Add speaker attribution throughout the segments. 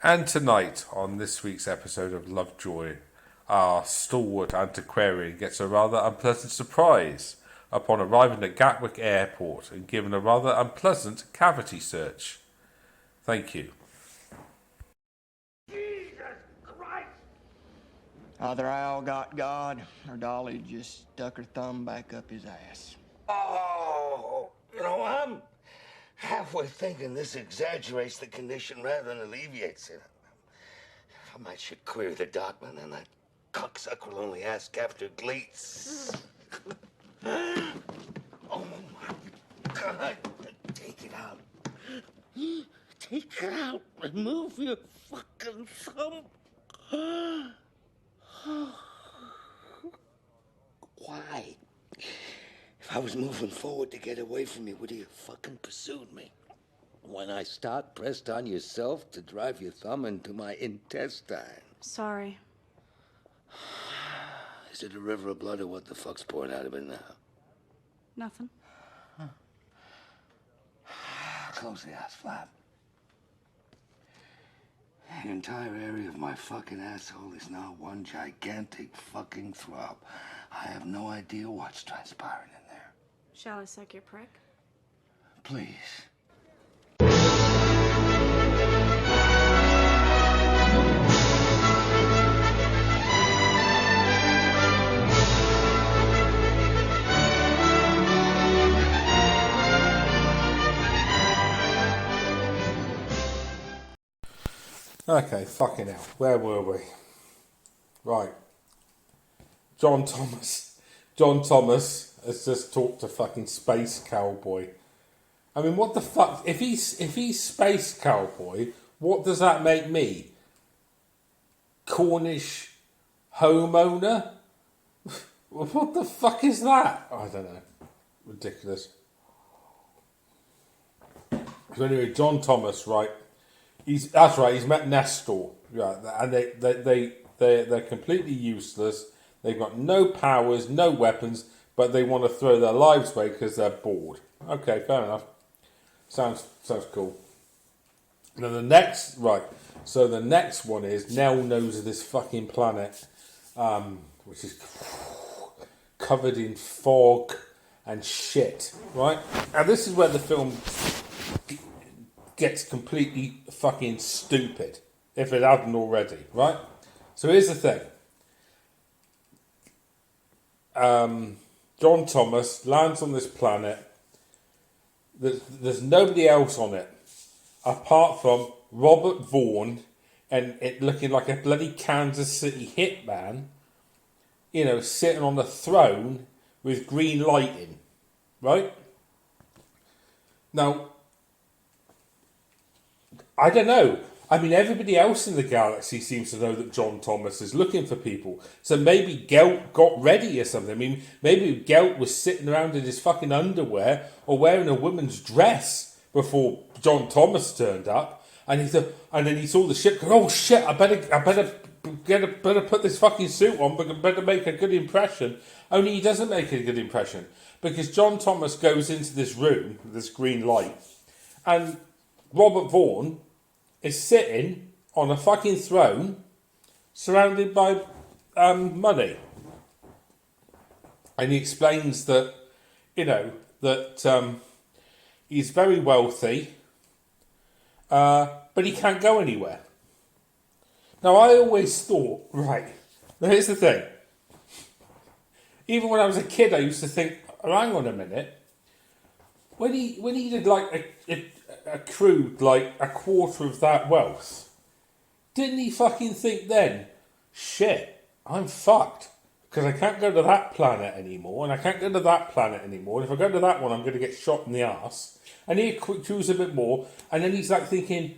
Speaker 1: And tonight, on this week's episode of Lovejoy, our stalwart antiquarian gets a rather unpleasant surprise upon arriving at Gatwick Airport and given a rather unpleasant cavity search. Thank you.
Speaker 2: Jesus Christ!
Speaker 3: Either Al got God, or Dolly just stuck her thumb back up his ass.
Speaker 2: Oh, I'm halfway thinking this exaggerates the condition rather than alleviates it. I might should query the document, and that cocksucker will only ask after Gleets. Oh my God! Take it out. Take it out. Remove your fucking thumb. Why? If I was moving forward to get away from you, would you have fucking pursued me? When I start, pressed on yourself to drive your thumb into my intestine.
Speaker 4: Sorry.
Speaker 2: Is it a river of blood or what the fuck's pouring out of it now?
Speaker 4: Nothing.
Speaker 2: Close the ass flap. The entire area of my fucking asshole is now one gigantic fucking throb. I have no idea what's transpiring in there.
Speaker 4: Shall I suck your prick?
Speaker 2: Please.
Speaker 1: Okay, fucking hell. Where were we? Right. John Thomas. John Thomas has just talked to fucking Space Cowboy. I mean, what the fuck? If he's Space Cowboy, what does that make me? Cornish homeowner? What the fuck is that? I don't know. Ridiculous. So anyway, John Thomas, right? That's right. He's met Nestor, right? And they're completely useless. They've got no powers, no weapons, but they want to throw their lives away because they're bored. Okay, fair enough. Sounds cool. Now the next one is Nell knows of this fucking planet, which is covered in fog and shit, right? And this is where the film gets completely fucking stupid, if it hadn't already, right? So here's the thing. John Thomas lands on this planet. There's nobody else on it apart from Robert Vaughn and it looking like a bloody Kansas City hitman, sitting on the throne with green lighting, right? Now, I don't know. I mean, everybody else in the galaxy seems to know that John Thomas is looking for people. So maybe Gelt got ready or something. I mean, maybe Gelt was sitting around in his fucking underwear or wearing a woman's dress before John Thomas turned up. And then he saw the ship go, oh shit, I better put this fucking suit on, but I better make a good impression. Only he doesn't make a good impression because John Thomas goes into this room, this green light, and Robert Vaughn is sitting on a fucking throne surrounded by money. And he explains that, he's very wealthy, but he can't go anywhere. Now, I always thought, right, now here's the thing. Even when I was a kid, I used to think, oh, hang on a minute. When he did like accrued like a quarter of that wealth, didn't he fucking think then, shit, I'm fucked because I can't go to that planet anymore and I can't go to that planet anymore, and if I go to that one I'm going to get shot in the arse, and he accrues a bit more, and then he's like thinking,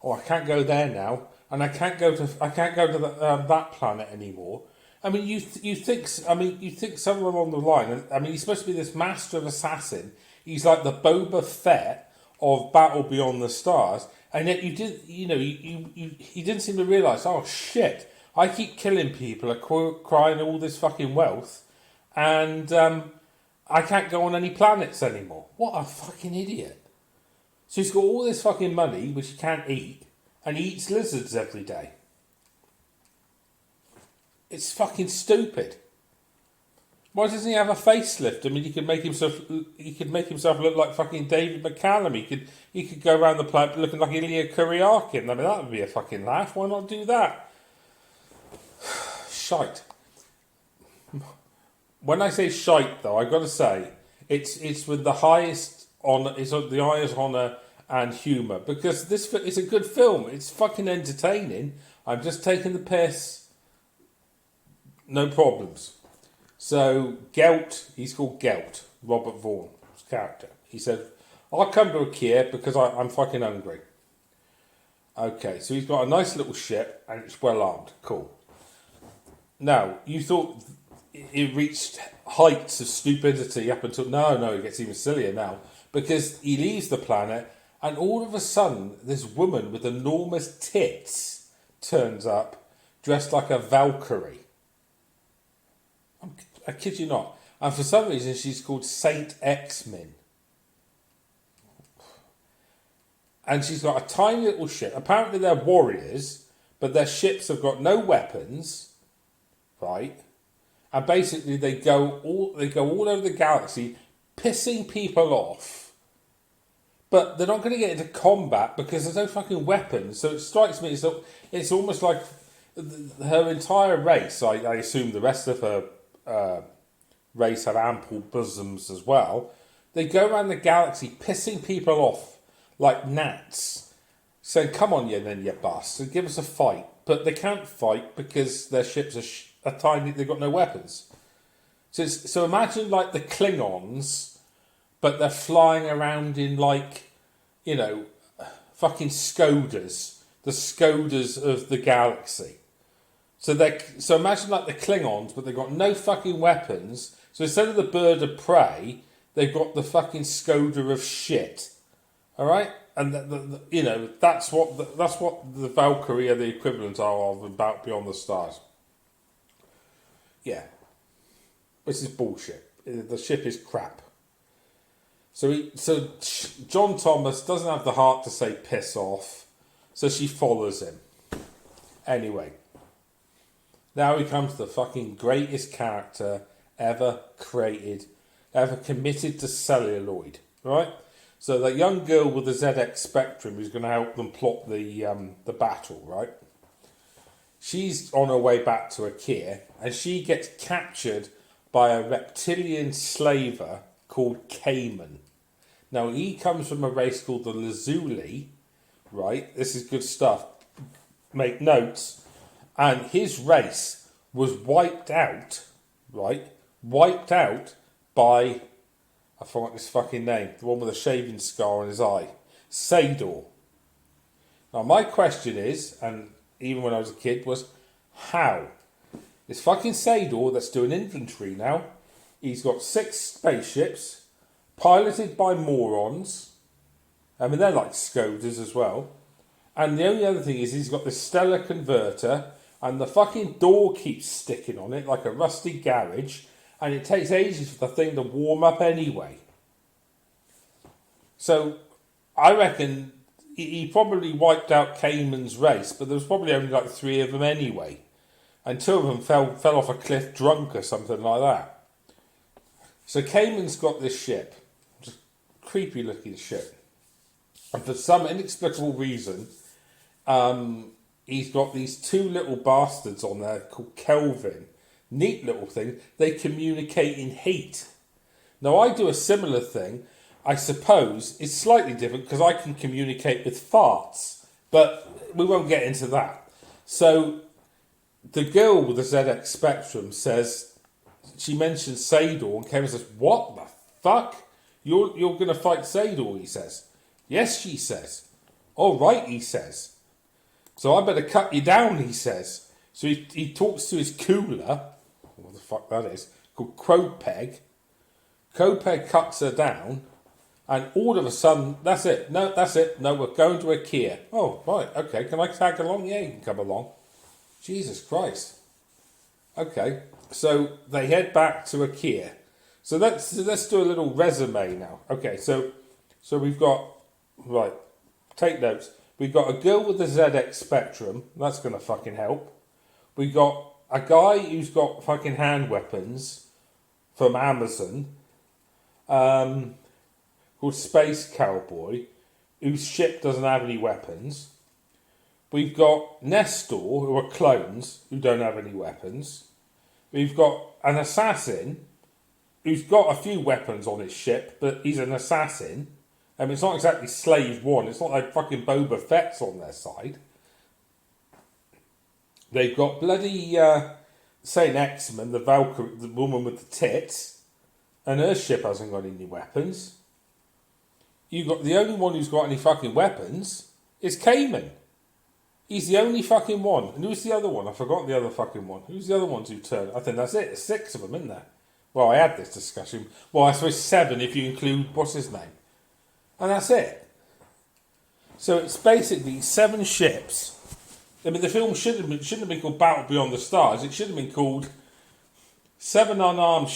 Speaker 1: oh, I can't go there now, and I can't go to that planet anymore. I mean, you think somewhere along the line, I mean, he's supposed to be this master of assassin. He's like the Boba Fett of Battle Beyond the Stars, and yet he didn't seem to realise, oh shit, I keep killing people, acquiring all this fucking wealth, and I can't go on any planets anymore. What a fucking idiot. So he's got all this fucking money, which he can't eat, and he eats lizards every day. It's fucking stupid. Why doesn't he have a facelift? I mean, he could make himself look like fucking David McCallum. He could go around the planet looking like Ilya Kuryakin. I mean, that would be a fucking laugh. Why not do that? Shite. When I say shite, though, I've got to say it's with the highest honour. It's the highest honour and humour, because this is a good film. It's fucking entertaining. I'm just taking the piss. No problems. So, Gelt, he's called Gelt, Robert Vaughan's character. He said, I'll come to IKEA because I'm fucking hungry. Okay, so he's got a nice little ship and it's well armed. Cool. Now, you thought it reached heights of stupidity up until... No, it gets even sillier now. Because he leaves the planet and all of a sudden, this woman with enormous tits turns up dressed like a Valkyrie. I kid you not. And for some reason, she's called Saint X-Men. And she's got a tiny little ship. Apparently they're warriors, but their ships have got no weapons, right? And basically they go all over the galaxy, pissing people off. But they're not going to get into combat because there's no fucking weapons. So it strikes me as it's almost like her entire race. I assume the rest of her race have ample bosoms as well. They go around the galaxy pissing people off like gnats, saying, come on you then, you bastard, give us a fight. But they can't fight because their ships are tiny, they've got no weapons. So imagine like the Klingons, but they're flying around in like, fucking Skodas, the Skodas of the galaxy. So imagine like the Klingons, but they've got no fucking weapons. So instead of the bird of prey, they've got the fucking Skoda of shit. All right, and that's what the Valkyrie are the equivalent of About Beyond the Stars. Yeah, this is bullshit. The ship is crap. So John Thomas doesn't have the heart to say piss off, so she follows him. Anyway. Now he comes to the fucking greatest character ever created, ever committed to celluloid, right? So that young girl with the ZX Spectrum who's going to help them plot the battle, right? She's on her way back to IKEA and she gets captured by a reptilian slaver called Cayman. Now he comes from a race called the Lazuli, right? This is good stuff. Make notes. And his race was wiped out, right? Wiped out by, I forgot his fucking name, the one with a shaving scar on his eye, Sador. Now my question is, and even when I was a kid, was how? This fucking Sador that's doing inventory now, he's got 6 spaceships, piloted by morons. I mean, they're like Skodas as well. And the only other thing is he's got this stellar converter, and the fucking door keeps sticking on it like a rusty garage, and it takes ages for the thing to warm up anyway. So I reckon he probably wiped out Cayman's race, but there was probably only like 3 of them anyway. And 2 of them fell off a cliff drunk or something like that. So Cayman's got this ship, just creepy looking ship. And for some inexplicable reason, he's got these 2 little bastards on there called Kelvin. Neat little thing. They communicate in heat. Now I do a similar thing. I suppose it's slightly different because I can communicate with farts. But we won't get into that. So the girl with the ZX Spectrum says, she mentions Sador, and Kevin says, what the fuck? You're going to fight Sador, he says. Yes, she says. All right, he says. So I better cut you down, he says. So he talks to his cooler, what the fuck that is, called Kropeg. Kropeg cuts her down, and all of a sudden, that's it. No, we're going to IKEA. Oh, right, okay. Can I tag along? Yeah, you can come along. Jesus Christ. Okay, so they head back to IKEA. So let's do a little resume now. Okay, so we've got, right, take notes. We got a girl with the ZX Spectrum. That's going to fucking help. We got a guy who's got fucking hand weapons from Amazon, called Space Cowboy, whose ship doesn't have any weapons. We've got Nestor, who are clones, who don't have any weapons. We've got an assassin, who's got a few weapons on his ship, but he's an assassin. I mean, it's not exactly Slave One. It's not like fucking Boba Fett's on their side. They've got bloody Saint X-Men, the Valkyrie, the woman with the tits, and her ship hasn't got any weapons. You got the only one who's got any fucking weapons is Cayman. He's the only fucking one. And who's the other one? I forgot the other fucking one. Who's the other ones who turned? I think that's it. There's 6 of them, isn't there? Well, I had this discussion. Well, I suppose 7 if you include what's his name. And that's it. So it's basically 7 ships. I mean, the film shouldn't have been called Battle Beyond the Stars. It should have been called 6 unarmed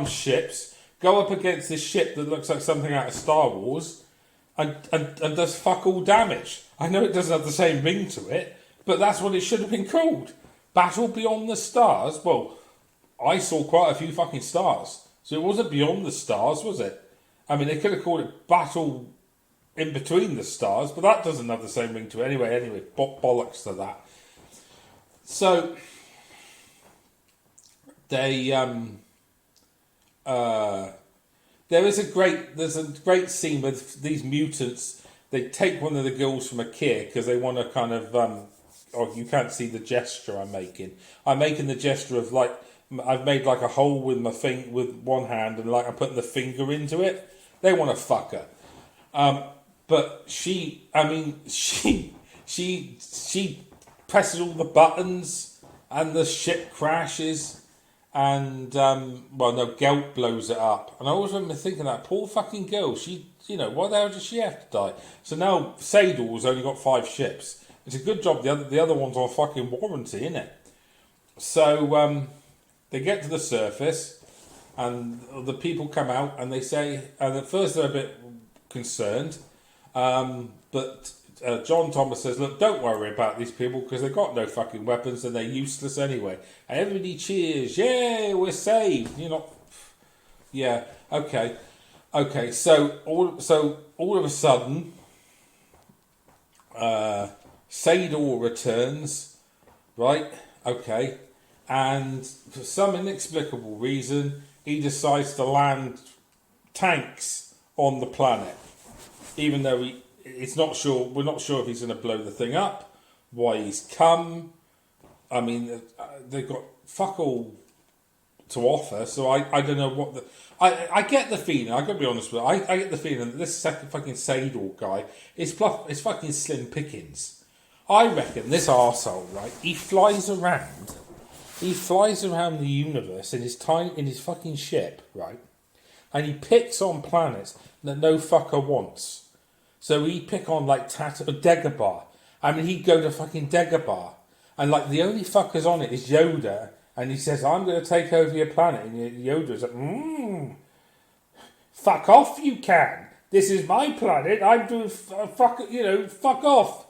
Speaker 1: ships go up against this ship that looks like something out of Star Wars and does fuck all damage. I know it doesn't have the same ring to it, but that's what it should have been called. Battle Beyond the Stars. Well, I saw quite a few fucking stars. So it wasn't Beyond the Stars, was it? I mean, they could have called it Battle in Between the Stars, but that doesn't have the same ring to it. Anyway, bollocks to that. So, they, there's a great scene with these mutants. They take one of the girls from a kid because they want to kind of, oh, you can't see the gesture I'm making. I'm making the gesture of like, I've made like a hole with my with one hand and like I'm putting the finger into it. They want to fuck her. But she presses all the buttons and the ship crashes and, Gelt blows it up. And I always remember thinking that poor fucking girl, why the hell does she have to die? So now Sador's only got 5 ships. It's a good job the other one's on fucking warranty, innit? So, they get to the surface and the people come out and they say, and at first they're a bit concerned, but John Thomas says, look, don't worry about these people because they've got no fucking weapons and they're useless anyway. And everybody cheers, yeah, we're saved. Yeah, okay. So all of a sudden, Sador returns, right? Okay. And for some inexplicable reason, he decides to land tanks on the planet. Even though we're not sure if he's going to blow the thing up, why he's come. I mean, they've got fuck all to offer, so I don't know what I get the feeling, I've got to be honest with you, I get the feeling that this second fucking Sador guy is fucking slim pickings. I reckon this arsehole, right, he flies around the universe in his fucking ship, right? And he picks on planets that no fucker wants. So he'd pick on like Dagobah. I mean, he'd go to fucking Dagobah. And like the only fuckers on it is Yoda. And he says, I'm going to take over your planet. And Yoda's like, fuck off you can. This is my planet. I'm doing, fuck off.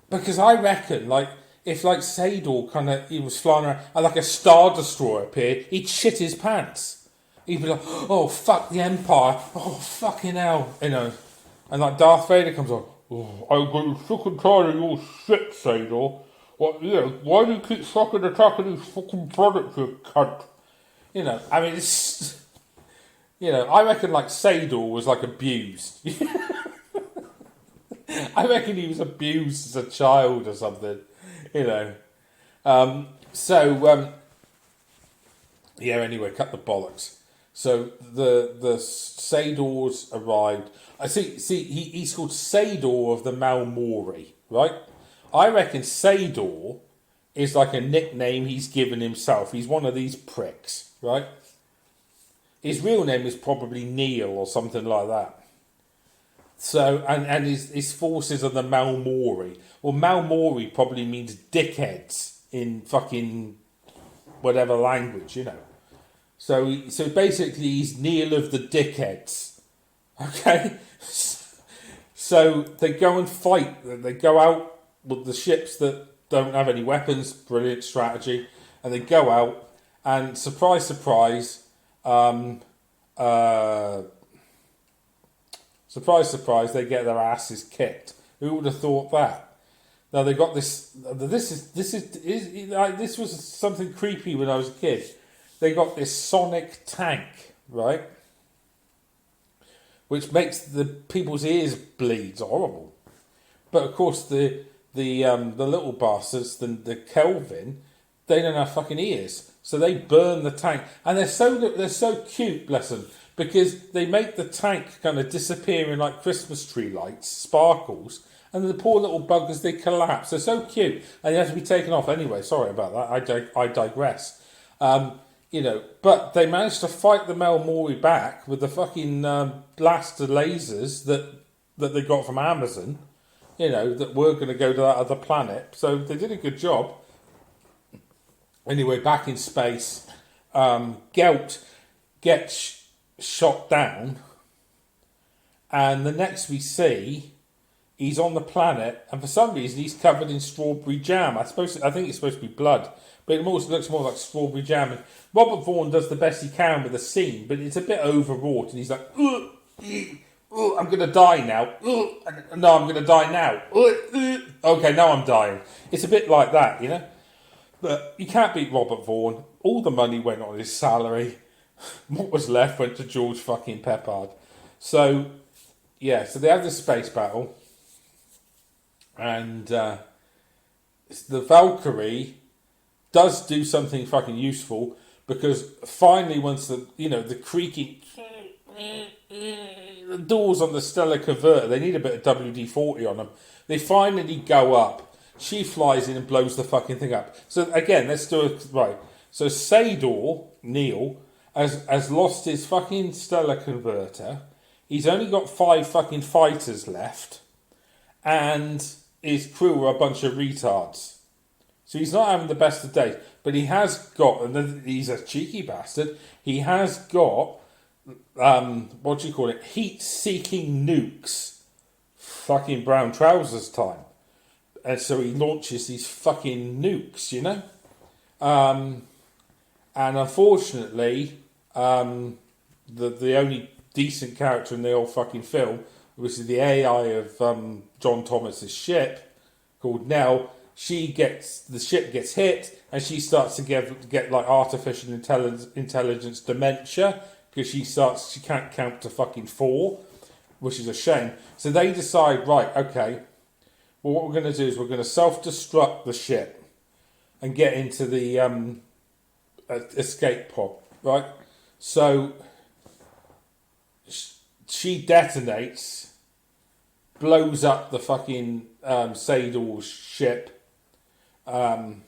Speaker 1: Because I reckon, like, if like Sador he was flying around and like a Star Destroyer appeared, he'd shit his pants. He'd be like, oh fuck the Empire, oh fucking hell, And like Darth Vader comes on, oh, I'm getting sick and tired of your shit, Sador. What, why do you keep fucking attacking these fucking planets, you cunt? I mean, it's, I reckon like Sador was like abused. I reckon he was abused as a child or something. Anyway, anyway, cut the bollocks. So the Sadors arrived. I see. He's called Sador of the Malmori, right? I reckon Sador is like a nickname he's given himself. He's one of these pricks, right? His real name is probably Neil or something like that. So, and his forces are the Malmori. Well, Malmori probably means dickheads in fucking whatever language, So basically he's Neil of the dickheads. Okay? So they go and fight. They go out with the ships that don't have any weapons. Brilliant strategy. And they go out, and surprise, surprise, surprise, surprise, they get their asses kicked. Who would have thought that? Now they got this. This was something creepy when I was a kid. They got this sonic tank, right, which makes the people's ears bleed. It's horrible. But of course, the little bastards, the Kelvin, they don't have fucking ears, so they burn the tank, and they're so cute, bless them, because they make the tank kind of disappear in like Christmas tree lights, sparkles, and the poor little buggers, they collapse. They're so cute, and they have to be taken off anyway. Sorry about that. I digress. But they managed to fight the Melmori back with the fucking blaster lasers that they got from Amazon. That were going to go to that other planet. So they did a good job. Anyway, back in space, Gelt gets shot down, and the next we see, he's on the planet, and for some reason he's covered in strawberry jam. I think it's supposed to be blood, but it looks more like strawberry jam. And Robert Vaughn does the best he can with the scene, but it's a bit overwrought, and he's like, "Ugh, I'm going to die now. No, I'm going to die now. Okay, now I'm dying." It's a bit like that, But you can't beat Robert Vaughn. All the money went on his salary. What was left went to George fucking Peppard. So they have this space battle. And the Valkyrie does do something fucking useful, because finally once the creaking... the doors on the Stellar Converter, they need a bit of WD-40 on them. They finally go up. She flies in and blows the fucking thing up. So again, let's do it right. So Sador, Neil, has lost his fucking Stellar Converter. He's only got 5 fucking fighters left. And his crew are a bunch of retards. So he's not having the best of days. But he has got, and he's a cheeky bastard, he has got, heat-seeking nukes. Fucking brown trousers time. And so he launches these fucking nukes, And unfortunately, the only decent character in the whole fucking film, which is the AI of John Thomas's ship, called Nell, the ship gets hit, and she starts to get like artificial intelligence dementia, because she can't count to fucking 4, which is a shame. So they decide, right, okay, well, what we're going to do is we're going to self-destruct the ship and get into the escape pod, right? So she detonates, blows up the fucking Sador's ship, and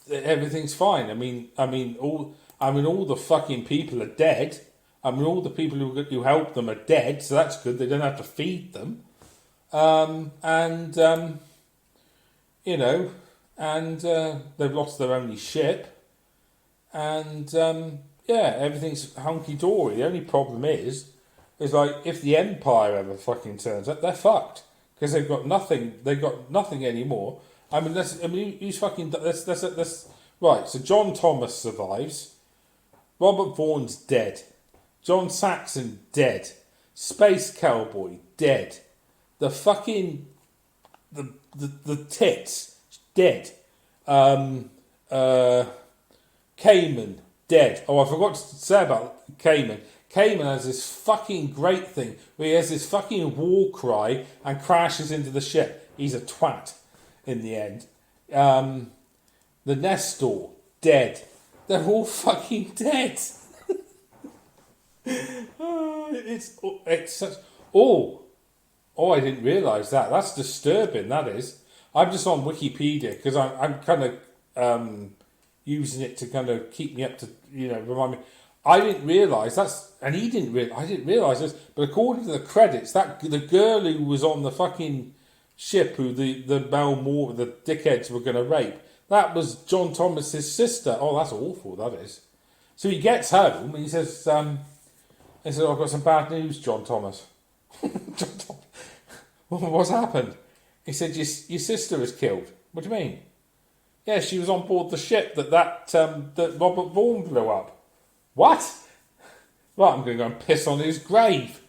Speaker 1: everything's fine. I mean, all the fucking people are dead. All the people who helped them are dead, so that's good. They don't have to feed them. They've lost their only ship. And, everything's hunky-dory. The only problem is like, if the Empire ever fucking turns up, they're fucked. Because they've got nothing anymore. Who's fucking... Right, so John Thomas survives. Robert Vaughn's dead. John Saxon, dead. Space Cowboy, dead. The fucking... The tits, dead. Cayman, dead. Oh, I forgot to say about Cayman. Cayman has this fucking great thing where he has this fucking war cry and crashes into the ship. He's a twat in the end. The Nestor, dead. They're all fucking dead. It's such... Oh, I didn't realise that. That's disturbing, that is. I'm just on Wikipedia because I'm kind of using it to kind of keep me up to, remind me. I didn't realise I didn't realise this, but according to the credits, that the girl who was on the fucking ship who the Melmore, the dickheads were going to rape, that was John Thomas's sister. Oh, that's awful, that is. So he gets home and he says, He said, I've got some bad news, John Thomas. John Thomas. What's happened? He said, your sister was killed. What do you mean? Yeah, she was on board the ship that Robert Vaughn blew up. What? Right, I'm going to go and piss on his grave.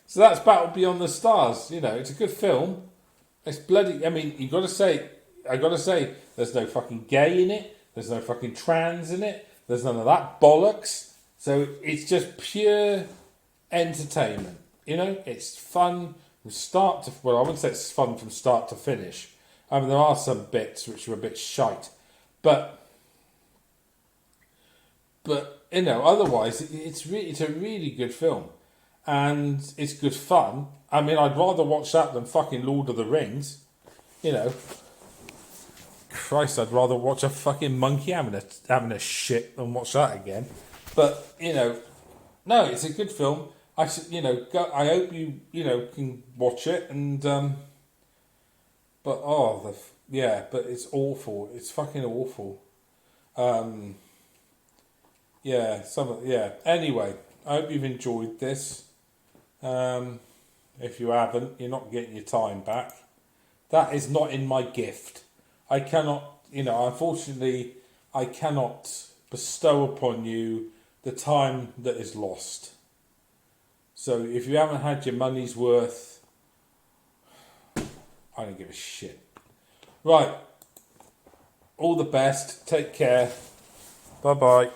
Speaker 1: So that's Battle Beyond the Stars. You know, it's a good film. It's bloody... I mean, I got to say, there's no fucking gay in it. There's no fucking trans in it. There's none of that bollocks. So it's just pure entertainment. You know, it's fun from start to... Well, I wouldn't say it's fun from start to finish. I mean, there are some bits which are a bit shite. But you know, otherwise, it's a really good film. And it's good fun. I mean, I'd rather watch that than fucking Lord of the Rings. You know. Christ, I'd rather watch a fucking monkey having a shit than watch that again. But, you know, no, it's a good film. I hope you can watch it. And but but it's awful. It's fucking awful. Anyway, I hope you've enjoyed this. If you haven't, you're not getting your time back. That is not in my gift. I cannot, unfortunately, I cannot bestow upon you the time that is lost. So if you haven't had your money's worth, I don't give a shit. Right. All the best. Take care. Bye-bye.